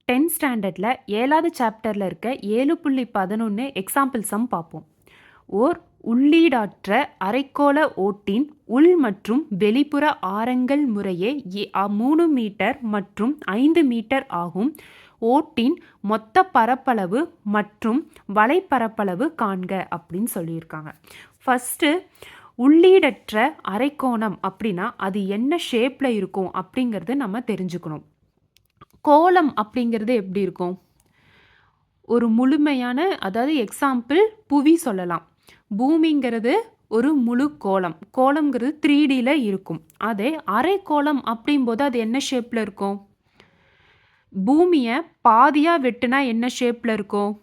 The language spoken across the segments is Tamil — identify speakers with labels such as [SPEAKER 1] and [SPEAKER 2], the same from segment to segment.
[SPEAKER 1] 10th ஸ்டாண்டர்டில் 7வது சாப்டரில் இருக்க 7.11 எக்ஸாம்பிள் சம் பார்ப்போம். ஓர் உள்ளீடற்ற அரைக்கோள ஓட்டின் உள் மற்றும் வெளிப்புற ஆரங்கள் முறையே 3 மீட்டர் மற்றும் 5 மீட்டர் ஆகும். ஓட்டின் மொத்த பரப்பளவு மற்றும் வலைப்பரப்பளவு காண்க அப்படின்னு சொல்லியிருக்காங்க. ஃபஸ்ட்டு உள்ளீடற்ற அரைக்கோணம் அப்படின்னா அது என்ன ஷேப்பில் இருக்கும் அப்படிங்கிறது நம்ம தெரிஞ்சுக்கணும். கோளம் அப்படிங்கிறது எப்படி இருக்கும்? ஒரு முழுமையான, அதாவது எக்ஸாம்பிள் புவி சொல்லலாம். பூமிங்கிறது ஒரு முழு கோளம். கோளம்ங்கிறது 3Dயில் இருக்கும். அதே அரைக்கோளம் அப்படிங்கும்போது அது என்ன ஷேப்பில் இருக்கும்? பூமியை பாதியாக வெட்டுனா என்ன ஷேப்பில் இருக்கும்?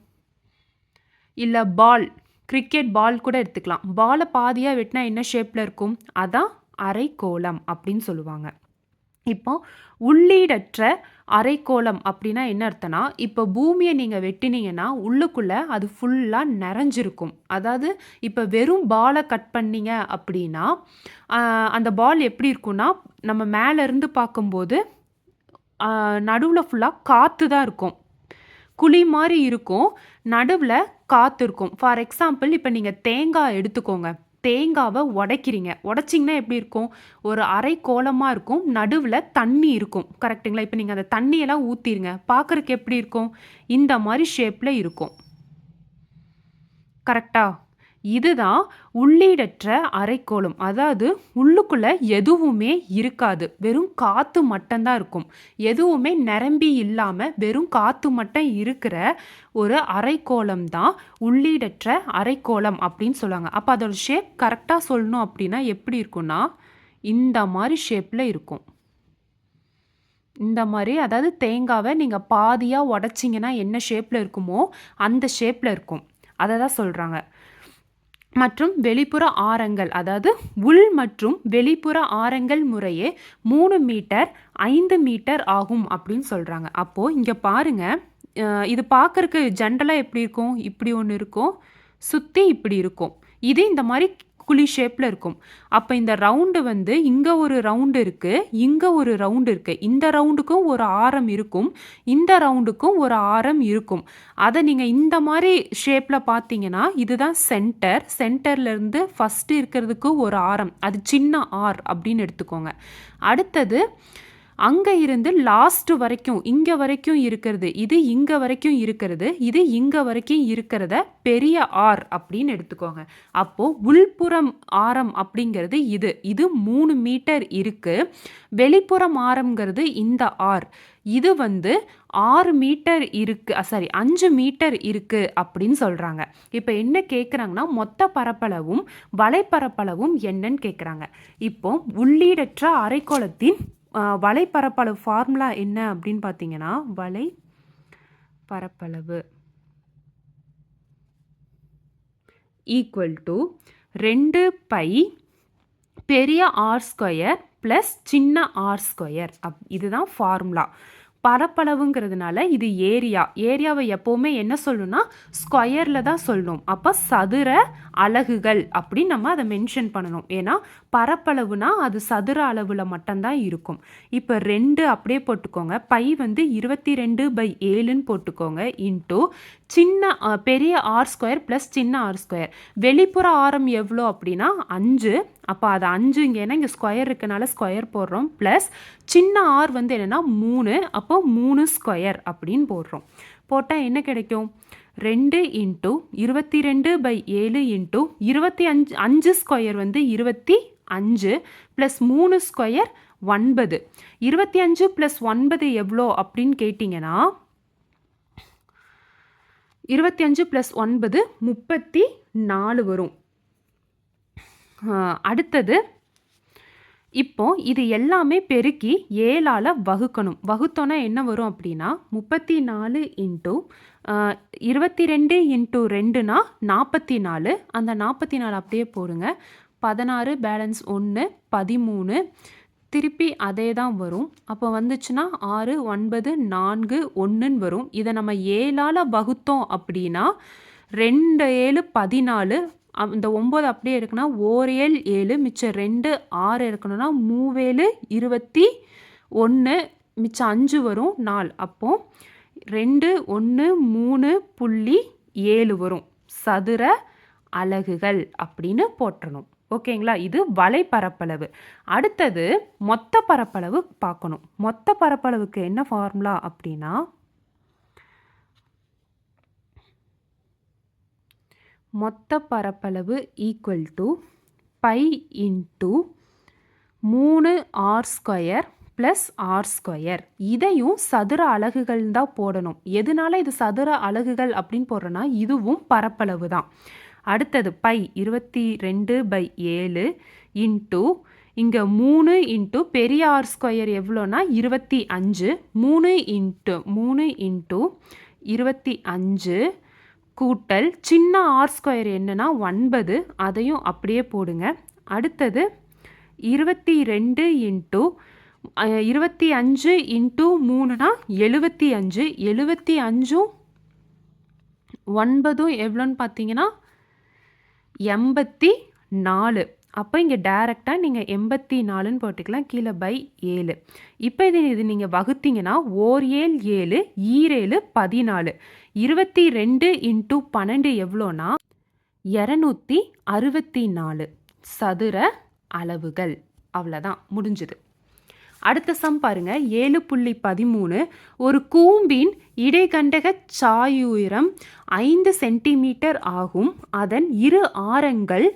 [SPEAKER 1] இல்லை பால், கிரிக்கெட் பால் கூட எடுத்துக்கலாம். பாலை பாதியாக வெட்டினா என்ன ஷேப்பில் இருக்கும்? அதான் அரைக்கோளம் அப்படின்னு சொல்லுவாங்க. இப்போ உள்ளீடற்ற அரைக்கோளம் அப்படின்னா என்ன அர்த்தம்னா, இப்போ பூமியை நீங்கள் வெட்டினீங்கன்னா உள்ளுக்குள்ளே அது ஃபுல்லாக நிறைஞ்சிருக்கும். அதாவது இப்போ வெறும் பாலை கட் பண்ணீங்க அப்படின்னா அந்த பால் எப்படி இருக்கும்னா, நம்ம மேலேருந்து பார்க்கும்போது நடுவில் ஃபுல்லாக காற்று தான் இருக்கும். குழி மாதிரி இருக்கும், நடுவில் காற்று இருக்கும். ஃபார் எக்ஸாம்பிள் இப்போ நீங்கள் தேங்காய் எடுத்துக்கோங்க. தேங்காவை உடைக்கிறீங்க. உடைச்சிங்கன்னா எப்படி இருக்கும்? ஒரு அரை கோளமாக இருக்கும், நடுவில் தண்ணி இருக்கும். கரெக்டுங்களா? இப்போ நீங்கள் அந்த தண்ணியெல்லாம் ஊற்றிடுங்க, பார்க்குறக்கு எப்படி இருக்கும்? இந்த மாதிரி ஷேப்பில் இருக்கும். கரெக்டா? இதுதான் உள்ளீடற்ற அரைக்கோளம். அதாவது உள்ளுக்குள்ளே எதுவுமே இருக்காது, வெறும் காற்று மட்டும்தான் இருக்கும். எதுவுமே நிரம்பி இல்லாமல் வெறும் காற்று மட்டும் இருக்கிற ஒரு அரைக்கோளம் தான் உள்ளீடற்ற அரைக்கோளம் அப்படின்னு சொல்லுவாங்க. அப்போ அதோட ஷேப் கரெக்டாக சொல்லணும் அப்படின்னா எப்படி இருக்குன்னா, இந்த மாதிரி ஷேப்பில் இருக்கும். இந்த மாதிரி, அதாவது தேங்காவை நீங்கள் பாதியாக உடைச்சிங்கன்னா என்ன ஷேப்பில் இருக்குமோ அந்த ஷேப்பில் இருக்கும். அதை தான் சொல்கிறாங்க. மற்றும் வெளிப்புற ஆரங்கள், அதாவது உள் மற்றும் வெளிப்புற ஆரங்கள் முறையே 3 மீட்டர் 5 மீட்டர் ஆகும் அப்படின்னு சொல்கிறாங்க. அப்போது இங்கே பாருங்கள், இது பார்க்குறக்கு ஜென்ரலாக எப்படி இருக்கும்? இப்படி ஒன்று இருக்கும், சுற்றி இப்படி இருக்கும். இது இந்த மாதிரி குழி ஷேப்பில் இருக்கும். அப்போ இந்த ரவுண்டு வந்து இங்கே ஒரு ரவுண்டு இருக்குது, இங்கே ஒரு ரவுண்டு இருக்குது. இந்த ரவுண்டுக்கும் ஒரு ஆரம் இருக்கும், இந்த ரவுண்டுக்கும் ஒரு ஆரம் இருக்கும். அதை நீங்கள் இந்த மாதிரி ஷேப்பில் பார்த்தீங்கன்னா இதுதான் சென்டர். சென்டர்லேருந்து ஃபஸ்ட்டு இருக்கிறதுக்கு ஒரு ஆரம், அது சின்ன ஆர் அப்படின்னு எடுத்துக்கோங்க. அடுத்தது அங்கே இருந்து லாஸ்ட் வரைக்கும் இங்கே வரைக்கும் இருக்கிறது, இது இங்கே வரைக்கும் இருக்கிறது, இது இங்கே வரைக்கும் இருக்கிறத பெரிய ஆர் அப்படின்னு எடுத்துக்கோங்க. அப்போது உள்புறம் ஆரம் அப்படிங்கிறது இது 3 மீட்டர் இருக்குது. வெளிப்புறம் ஆரம்ங்கிறது இந்த ஆர், இது வந்து 6 மீட்டர் இருக்குது, 5 மீட்டர் இருக்குது அப்படின்னு சொல்கிறாங்க. இப்போ என்ன கேட்குறாங்கன்னா, மொத்த பரப்பளவும் வலைப்பரப்பளவும் என்னன்னு கேட்குறாங்க. இப்போ உள்ளீடற்ற அரைக்கோளத்தின் வலைப்பரப்பளவு ஃபார்முலா என்ன அப்படின்னு பார்த்தீங்கன்னா, வலை பரப்பளவு ஈக்குவல் டு 2 பை பெரிய ஆர் ஸ்கொயர் ப்ளஸ் சின்ன ஆர் ஸ்கொயர். இதுதான் ஃபார்முலா. பரப்பளவுங்கிறதுனால இது ஏரியாவை எப்போவுமே என்ன சொல்லணும்னா ஸ்கொயரில் தான் சொல்லணும். அப்போ சதுர அலகுகள் அப்படின்னு நம்ம அதை மென்ஷன் பண்ணணும். ஏன்னா பரப்பளவுனா அது சதுர அளவில் மட்டும்தான் இருக்கும். இப்போ 2 அப்படியே போட்டுக்கோங்க, பை வந்து 22/7ன்னு போட்டுக்கோங்க, இன்ட்டு சின்ன பெரிய ஆர் ஸ்கொயர் ப்ளஸ் சின்ன ஆர் ஸ்கொயர். வெளிப்புற ஆரம் எவ்வளோ அப்படின்னா 5. அப்போ அது 5, இங்கே ஏன்னா இங்கே ஸ்கொயர் இருக்கனால ஸ்கொயர் போடுறோம், ப்ளஸ் சின்ன ஆர் வந்து என்னென்னா 3, அப்போ 3 ஸ்கொயர் அப்படின்னு போடுறோம். போட்டால் என்ன கிடைக்கும்? 2 இன்ட்டு 22/7 இன்ட்டு 25. 5 ஸ்கொயர் வந்து 25 ப்ளஸ் 3 ஸ்கொயர் 9. 25 ப்ளஸ் 9 எவ்வளோ அப்படின்னு கேட்டிங்கன்னா, 25 ப்ளஸ் 9 34 வரும். அடுத்தது இப்போ இது எல்லாமே பெருக்கி 7ஆல் வகுக்கணும். வகுத்தோன்னா என்ன வரும் அப்படின்னா 34 இன்ட்டு 22 இன்ட்டு 2னா 44. அந்த 44 அப்படியே போடுங்க. 16 பேலன்ஸ் 1 13, திருப்பி அதே தான் வரும். அப்போ வந்துச்சுன்னா 6 9 4 1ன்னு வரும். இதை நம்ம 7ஆல் வகுத்தோம் அப்படின்னா 2 7 14. இந்த 9 அப்படியே இருக்குன்னா 1 7 7, மிச்சம் 2 6 இருக்கணும்னா 3 7 21, மிச்சம் 5 வரும் 4. அப்போது 213.7 வரும் சதுர அலகுகள் அப்படின்னு போற்றணும். ஓகேங்களா? இது வலை பரப்பளவு. அடுத்தது மொத்த பரப்பளவு பார்க்கணும். மொத்த பரப்பளவுக்கு என்ன ஃபார்முலா அப்படின்னா, மொத்த பரப்பளவு equal to pi into 3r² plus r². இதையும் சதுர அலகுகள் தான் போடணும். எதனால இது சதுர அலகுகள் அப்படின்னு போடுறோன்னா, இதுவும் பரப்பளவு தான். அடுத்தது பை 22/7 இன்ட்டு இங்கே 3 இன்ட்டு பெரிய r² எவ்வளோனா 25. 3 இன்ட்டு 25 கூட்டல் சின்ன r² என்னன்னா 9, அதையும் அப்படியே போடுங்க. அடுத்தது 22 இன்ட்டு 25 இன்ட்டு 3னா 75. 75ம் 9ம் எவ்வளோன்னு பார்த்தீங்கன்னா 84. அப்போ இங்கே டைரெக்டாக நீங்கள் 84ன்னு போட்டுக்கலாம். கீழே பை 7. இப்போ இது நீங்கள் வகுத்தீங்கன்னா 7 7 ஈரேழு 14. 22 இன்ட்டு 12 எவ்வளோனா 264 சதுர அளவுகள். அவ்வளோதான், முடிஞ்சுது. அடுத்த சம் பாருங்க. 7.13. ஒரு கூம்பின் இடைக்கண்டக சாயுயரம் 5 சென்டிமீட்டர் ஆகும். அதன் இரு ஆரங்கள்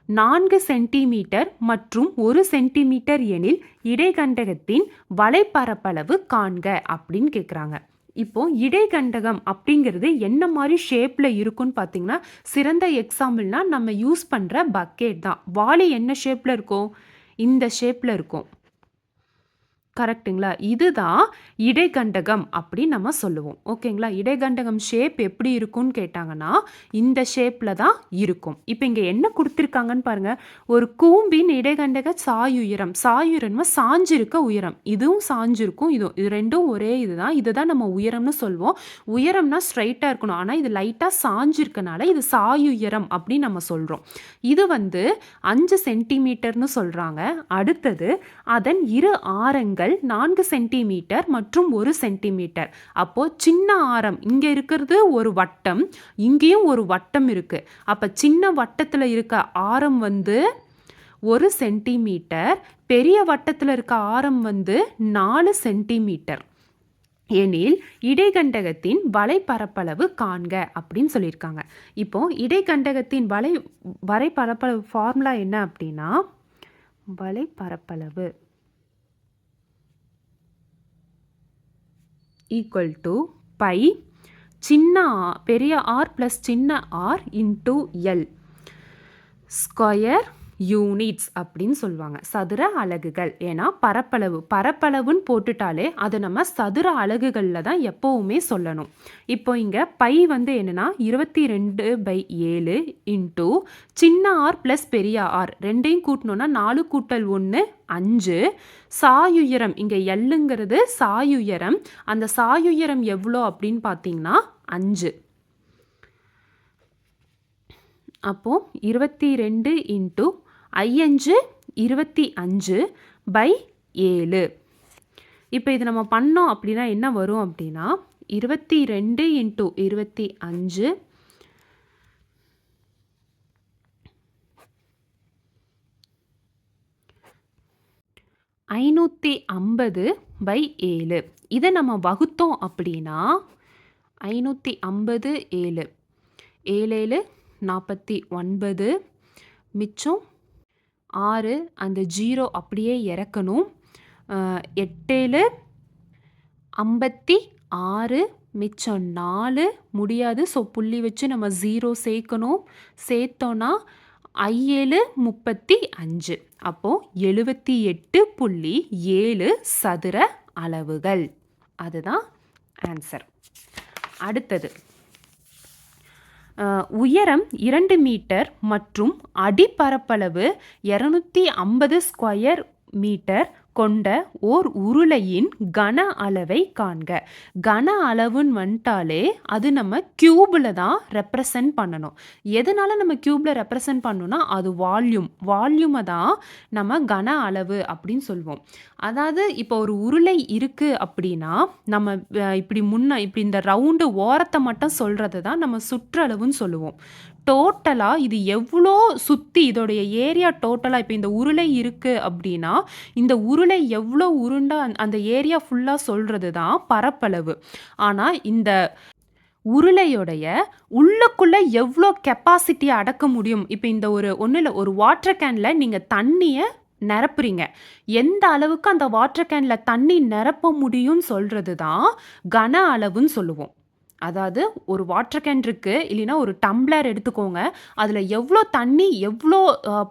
[SPEAKER 1] 4 சென்டிமீட்டர் மற்றும் 1 சென்டிமீட்டர் எனில் இடைக்கண்டகத்தின் வலைப்பரப்பளவு காண்க அப்படின்னு கேட்குறாங்க. இப்போ இடைக்கண்டகம் அப்படிங்கிறது என்ன மாதிரி ஷேப்பில் இருக்குன்னு பார்த்தீங்கன்னா, சிறந்த எக்ஸாம்பிள்னா நம்ம யூஸ் பண்ணுற பக்கெட் தான். வாளி என்ன ஷேப்பில் இருக்கும்? இந்த ஷேப்பில் இருக்கும். கரெக்டுங்களா? இதுதான் இடைக்கண்டகம் அப்படின்னு நம்ம சொல்லுவோம். ஓகேங்களா? இடைக்கண்டகம் ஷேப் எப்படி இருக்கும்னு கேட்டாங்கன்னா இந்த ஷேப்பில் தான் இருக்கும். இப்போ இங்கே என்ன கொடுத்துருக்காங்கன்னு பாருங்கள். ஒரு கூம்பின் இடைக்கண்டக சாயுயரம். சாயுயரம்னா சாஞ்சிருக்க உயரம். இதுவும் சாஞ்சிருக்கும், இது ரெண்டும் ஒரே இதுதான். இதுதான் நம்ம உயரம்னு சொல்லுவோம். உயரம்னா ஸ்ட்ரைட்டாக இருக்கணும், ஆனால் இது லைட்டாக சாஞ்சிருக்கனால இது சாயுயரம் அப்படின்னு நம்ம சொல்கிறோம். இது 5 சென்டிமீட்டர்னு சொல்கிறாங்க. அடுத்தது அதன் இரு ஆரங்கள் 4 சென்டிமீட்டர் மற்றும் 1 சென்டிமீட்டர். அப்போ சின்ன ஆரம் இங்க இருக்கிறது ஒரு வட்டம், இங்கேயும் ஒரு வட்டம் இருக்கு. அப்ப சின்ன வட்டத்துல இருக்க ஆரம் 1 சென்டிமீட்டர், பெரிய வட்டத்துல இருக்க ஆரம் 4 சென்டிமீட்டர் எனில் இடைக்கண்டகத்தின் வலைப்பரப்பளவு காண்க அப்படின்னு சொல்லியிருக்காங்க. இப்போ இடைக்கண்டகத்தின் வலைப்பரப்பளவு ஃபார்முலா என்ன அப்படின்னா, வலைப்பரப்பளவு ஈக்குவல் டு பை பெரிய ஆர் ப்ளஸ் சின்ன R into L square units அப்படின்னு சொல்லுவாங்க. சதுர அலகுகள். ஏன்னா பரப்பளவுன்னு போட்டுட்டாலே அது நம்ம சதுர அலகுகளில் தான் எப்போவுமே சொல்லணும். இப்போ இங்கே பை என்னன்னா 22/7 இன்டூ சின்ன ஆர் ப்ளஸ் பெரிய ஆர் ரெண்டையும் கூட்டணும்னா 4 கூட்டல் 1 5. சாயுயரம் இங்கே எல்லுங்கிறது சாயுயரம். அந்த சாயுயரம் எவ்வளோ அப்படின்னு பார்த்தீங்கன்னா 5. அப்போ 22 இன்ட்டு 5 25/7. இப்போ இது நம்ம பண்ணோம் அப்படின்னா என்ன வரும் அப்படின்னா 22 இன்ட்டு 25 550/7. இதை நம்ம வகுத்தோம் அப்படின்னா 550 7 7 49 மிச்சம் 6. அந்த 0 அப்படியே இறக்கணும். 8 56 மிச்சம் 4 முடியாது. ஸோ புள்ளி வச்சு நம்ம 0 சேர்க்கணும். சேர்த்தோன்னா 7 35. அப்போது 78.7 சதுர அளவுகள். அதுதான் ஆன்சர். அடுத்தது உயரம் 2 மீட்டர் மற்றும் அடிப்பரப்பளவு 250 ஸ்கொயர் மீட்டர் கொண்ட ஓர் உருளையின் கன அளவை காண்க. கன அளவுன்னு வந்துட்டாலே அது நம்ம கியூபில் தான் ரெப்ரசன்ட் பண்ணணும். எதனால நம்ம கியூபில் ரெப்ரசன்ட் பண்ணணும்னா அது வால்யூமை தான் நம்ம கன அளவு அப்படின்னு சொல்லுவோம். அதாவது இப்போ ஒரு உருளை இருக்குது அப்படின்னா நம்ம இப்படி இந்த ரவுண்டு ஓரத்தை மட்டும் சொல்கிறது தான் நம்ம சுற்றளவுன்னு சொல்லுவோம். டோட்டலாக இது எவ்வளோ சுற்றி இதோடைய ஏரியா டோட்டலாக இப்போ இந்த உருளை இருக்குது அப்படின்னா இந்த உருளை எவ்வளோ உருண்டா அந்த ஏரியா ஃபுல்லாக சொல்கிறது தான் பரப்பளவு. ஆனால் இந்த உருளையோடைய உள்ளுக்குள்ளே எவ்வளோ கெப்பாசிட்டியை அடக்க முடியும். இப்போ இந்த ஒன்றும் இல்லை, ஒரு வாட்டர் கேனில் நீங்கள் தண்ணியை நிரப்புறீங்க. எந்த அளவுக்கு அந்த வாட்டர் கேனில் தண்ணி நிரப்ப முடியும்னு சொல்கிறது தான் கன அளவுன்னு சொல்லுவோம். அதாவது ஒரு வாட்டர் கேன் இருக்குது, இல்லைன்னா ஒரு டம்ளர் எடுத்துக்கோங்க. அதில் எவ்வளோ தண்ணி எவ்வளோ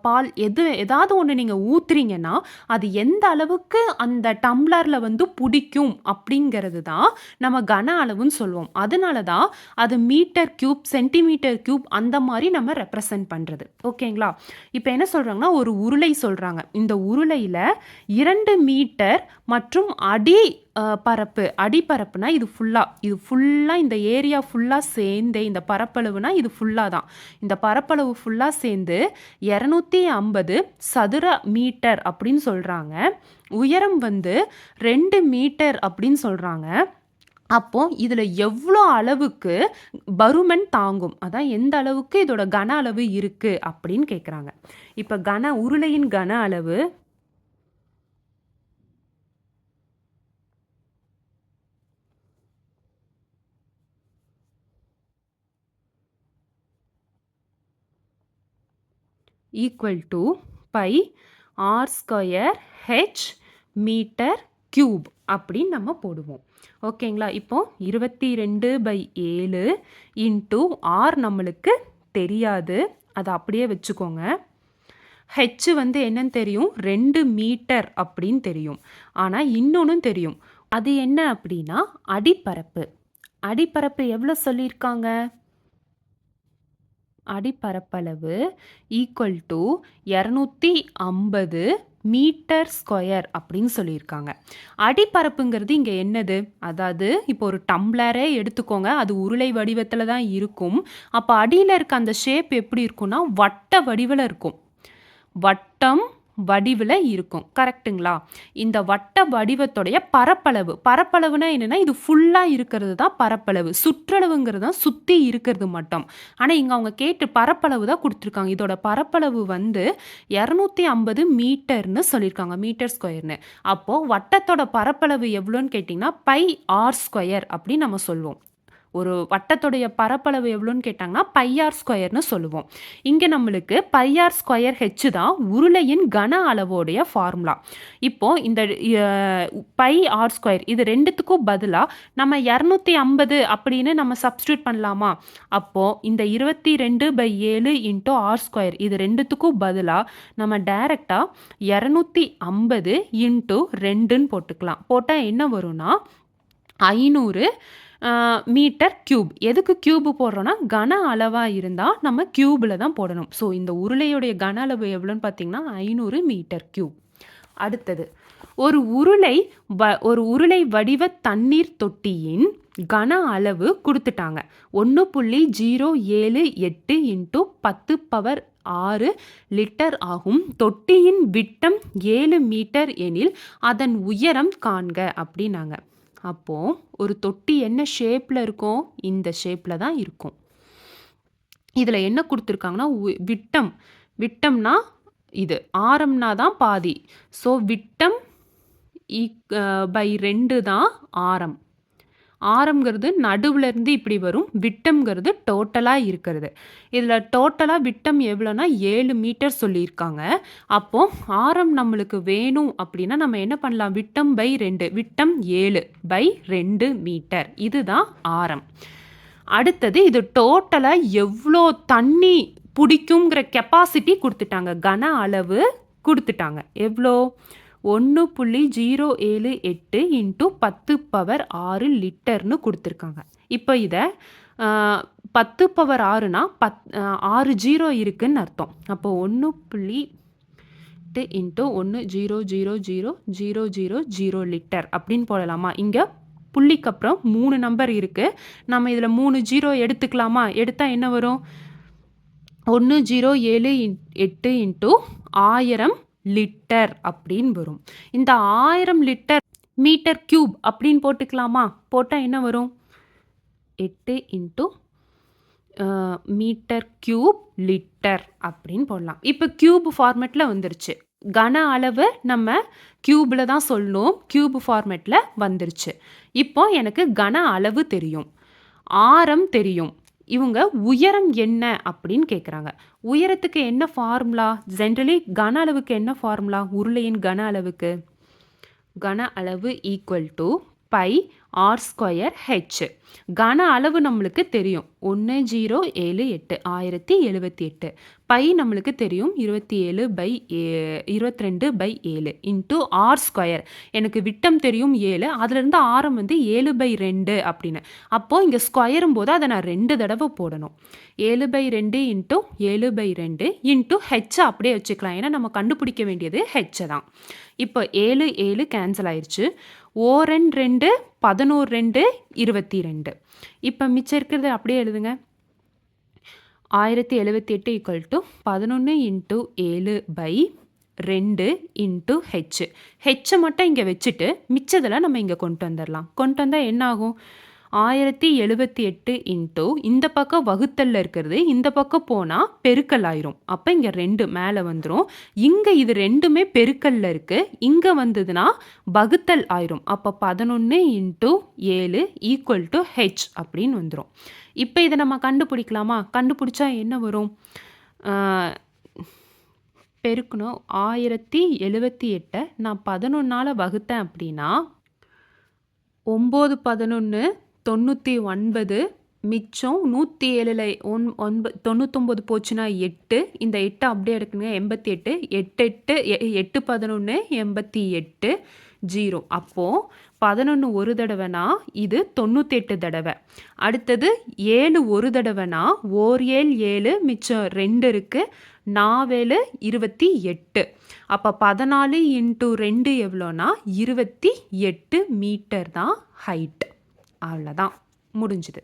[SPEAKER 1] பால் ஏதாவது ஒன்று நீங்கள் ஊற்றுறீங்கன்னா அது எந்த அளவுக்கு அந்த டம்ளரில் வந்து பிடிக்கும் அப்படிங்கிறது தான் நம்ம கன அளவுன்னு சொல்லுவோம். அதனால தான் அது மீட்டர் கியூப், சென்டிமீட்டர் கியூப் அந்த மாதிரி நம்ம ரெப்ரசன்ட் பண்ணுறது. ஓகேங்களா? இப்போ என்ன சொல்கிறாங்கன்னா ஒரு உருளை சொல்கிறாங்க. இந்த உருளையில் 2 மீட்டர் மற்றும் அடிப்பரப்புனா இது ஃபுல்லாக இந்த ஏரியா ஃபுல்லாக சேர்ந்து இந்த பரப்பளவுனா இது ஃபுல்லாக தான். இந்த பரப்பளவு ஃபுல்லாக சேர்ந்து 250 சதுர மீட்டர் அப்படின்னு சொல்கிறாங்க. உயரம் வந்து 2 மீட்டர் அப்படின்னு சொல்கிறாங்க. அப்போ இதில் எவ்வளோ அளவுக்கு பருமன் தாங்கும், அதான் எந்த அளவுக்கு இதோட கன அளவு இருக்குது அப்படின்னு கேட்குறாங்க. இப்போ உருளையின் கன அளவு equal to pi R square H metre cube அப்படின்னு நம்ம போடுவோம். ஓகேங்களா? இப்போ 22/7 இன்ட்டு ஆர் நம்மளுக்கு தெரியாது, அதை அப்படியே வச்சுக்கோங்க. ஹெச் வந்து என்னன்னு தெரியும், 2 மீட்டர் அப்படின்னு தெரியும். ஆனால் இன்னொன்று தெரியும், அது என்ன அப்படின்னா அடிப்பரப்பு. அடிப்பரப்பு எவ்வளோ சொல்லியிருக்காங்க? அடிப்பரப்பளவு ஈக்குவல் டு 250 மீட்டர் ஸ்கொயர் அப்படின்னு சொல்லியிருக்காங்க. அடிப்பரப்புங்கிறது இங்கே என்னது? அதாவது இப்போ ஒரு டம்ளரே எடுத்துக்கோங்க, அது உருளை வடிவத்தில் தான் இருக்கும். அப்போ அடியில் இருக்க அந்த ஷேப் எப்படி இருக்கும்னா வட்ட வடிவில் இருக்கும். வட்டம் வடிவில் இருக்கும். கரெக்டுங்களா? இந்த வட்ட வடிவத்துடைய பரப்பளவுனா என்னென்னா இது ஃபுல்லாக இருக்கிறது தான் பரப்பளவு. சுற்றளவுங்கிறது தான் சுற்றி இருக்கிறது மட்டும். ஆனால் இங்கே அவங்க கேட்டு பரப்பளவு தான் கொடுத்துருக்காங்க. இதோட பரப்பளவு வந்து 250 மீட்டர்னு சொல்லியிருக்காங்க, மீட்டர் ஸ்கொயர்னு. அப்போது வட்டத்தோட பரப்பளவு எவ்வளோன்னு கேட்டிங்கன்னா பை ஆர் ஸ்கொயர் அப்படின்னு நம்ம சொல்லுவோம். ஒரு வட்டத்துடைய பரப்பளவு எவ்வளோன்னு கேட்டாங்கன்னா பைஆர் ஸ்கொயர்னு சொல்லுவோம். இங்கே நம்மளுக்கு பைஆர் ஸ்கொயர் ஹெச் தான் உருளையின் கன அளவோடைய ஃபார்முலா. இப்போது இந்த பை ஆர் ஸ்கொயர் இது ரெண்டுத்துக்கும் பதிலாக நம்ம 250 அப்படின்னு நம்ம சப்ஸ்டியூட் பண்ணலாமா? அப்போது இந்த 22/7 இன்ட்டு ஆர் ஸ்கொயர் இது ரெண்டுத்துக்கும் பதிலாக நம்ம டைரெக்டாக 250 இன்ட்டு 2ன்னு போட்டுக்கலாம். போட்டால் என்ன வரும்னா 500 மீட்டர் கியூப். எதுக்கு கியூபு போடுறோன்னா கன அளவாக இருந்தால் நம்ம கியூபில் தான் போடணும். ஸோ இந்த உருளையுடைய கன அளவு எவ்வளோன்னு பார்த்தீங்கன்னா 500 மீட்டர் கியூப். அடுத்தது ஒரு உருளை வடிவ தண்ணீர் தொட்டியின் கன அளவு கொடுத்துட்டாங்க. 1.078 இன்ட்டு 10⁻6 லிட்டர் ஆகும். தொட்டியின் விட்டம் 7 மீட்டர் எனில் அதன் உயரம் காண்க அப்படின்னாங்க. அப்போது ஒரு தொட்டி என்ன ஷேப்பில் இருக்கும்? இந்த ஷேப்பில் தான் இருக்கும். இதில் என்ன கொடுத்துருக்காங்கன்னா விட்டம்னா இது, ஆரம்னா தான் பாதி. ஸோ விட்டம் பை 2 தான் ஆரம். ஆரம்ங்கிறது நடுவுலேருந்து இப்படி வரும், விட்டம்ங்கிறது டோட்டலாக இருக்கிறது. இதில் டோட்டலாக விட்டம் எவ்வளோனா 7 மீட்டர் சொல்லியிருக்காங்க. அப்போது ஆரம் நம்மளுக்கு வேணும் அப்படின்னா நம்ம என்ன பண்ணலாம்? விட்டம் பை 2, விட்டம் 7/2 மீட்டர், இதுதான் ஆரம். அடுத்தது இது டோட்டலாக எவ்வளோ தண்ணி பிடிக்குங்கிற கெப்பாசிட்டி கொடுத்துட்டாங்க, கன அளவு கொடுத்துட்டாங்க. எவ்வளோ? 1.078 இன்ட்டு 10⁻6 லிட்டர்னு கொடுத்துருக்காங்க. இப்போ இதை 10⁻6னா 6 ஜீரோ இருக்குன்னு அர்த்தம். அப்போ 1. 8 இன்ட்டு 1 0 0 0 0 0 0 லிட்டர் அப்படின்னு போடலாமா? இங்கே புள்ளிக்கு அப்புறம் 3 நம்பர் இருக்குது. நம்ம இதில் 3 ஜீரோ எடுத்துக்கலாமா? எடுத்தால் என்ன வரும்? 1078 இன்ட்டு 1000 லிட்டர் அப்படின்னு வரும். இந்த 1000 லிட்டர் மீட்டர் கியூப் அப்படின்னு போட்டுக்கலாமா? போட்டால் என்ன வரும்? 8 இன்ட்டு மீட்டர் கியூப் லிட்டர் அப்படின்னு போடலாம். இப்போ கியூப் ஃபார்மேட்டில் வந்துருச்சு. கன அளவு நம்ம கியூபில் தான் சொல்லணும். கியூப் ஃபார்மேட்டில் வந்துருச்சு. இப்போ எனக்கு கன அளவு தெரியும், ஆரம் தெரியும். இவங்க உயரம் என்ன அப்படின்னு கேட்குறாங்க. உயரத்துக்கு என்ன ஃபார்முலா? ஜென்ரலி கன அளவுக்கு என்ன ஃபார்முலா? உருளையின் கன அளவுக்கு கன அளவு equal to pi R square H. கன அளவு நம்மளுக்கு தெரியும் 1078 1078. பை நம்மளுக்கு தெரியும் 27/22/7 இன்ட்டு ஆர் ஸ்கொயர். எனக்கு விட்டம் தெரியும் 7, அதுலேருந்து ஆரம் வந்து 7/2 அப்படின்னு. அப்போது இங்கே ஸ்கொயரும் போது அதை நான் 2 தடவை போடணும். 7/2 இன்ட்டு 7/2 இன்ட்டு ஹெச்சை அப்படியே வச்சுக்கலாம். ஏன்னா நம்ம கண்டுபிடிக்க வேண்டியது ஹெச்சை தான். இப்போ 7 7 கேன்சல் ஆயிடுச்சு. 2 2 11 2 22. இப்போ மிச்சம் இருக்கிறது அப்படியே எழுதுங்க. 1078 equal to 11 into 7/2 into H. ஹெச்சை மட்டும் இங்கே வச்சுட்டு மிச்சதில் நம்ம இங்கே கொண்டு வந்துடலாம். கொண்டு வந்தால் என்ன ஆகும்? 1078 இன்ட்டு இந்த பக்கம் வகுத்தல்ல இருக்கிறது இந்த பக்கம் போனால் பெருக்கல் ஆயிரும். அப்போ இங்கே 2 மேலே வந்துடும். இங்கே இது ரெண்டுமே பெருக்கல்ல இருக்குது. இங்கே வந்ததுன்னா வகுத்தல் ஆயிரும். அப்போ 11 இன்ட்டு 7 ஈக்குவல் டு ஹெச் அப்படின்னு வந்துடும். இப்போ இதை நம்ம கண்டுபிடிக்கலாமா? கண்டுபிடிச்சா என்ன வரும்? பெருக்கணும். 1078 நான் 11 வகுத்தேன் அப்படின்னா 9 11 99, மிச்சம் 107ல் 99 போச்சுன்னா 8. இந்த 8 அப்படியே எடுக்குங்க. 88 8 8 11 88 0. அப்போது 11 ஒரு தடவைனா இது 98 தடவை. அடுத்தது 7 ஒரு தடவைனா 7 7 மிச்சம் 2 இருக்குது. 4 28. அப்போ 14 இன்ட்டு 2 எவ்வளோனா 28 மீட்டர் தான் ஹைட். அவ்வளோதான், முடிஞ்சுது.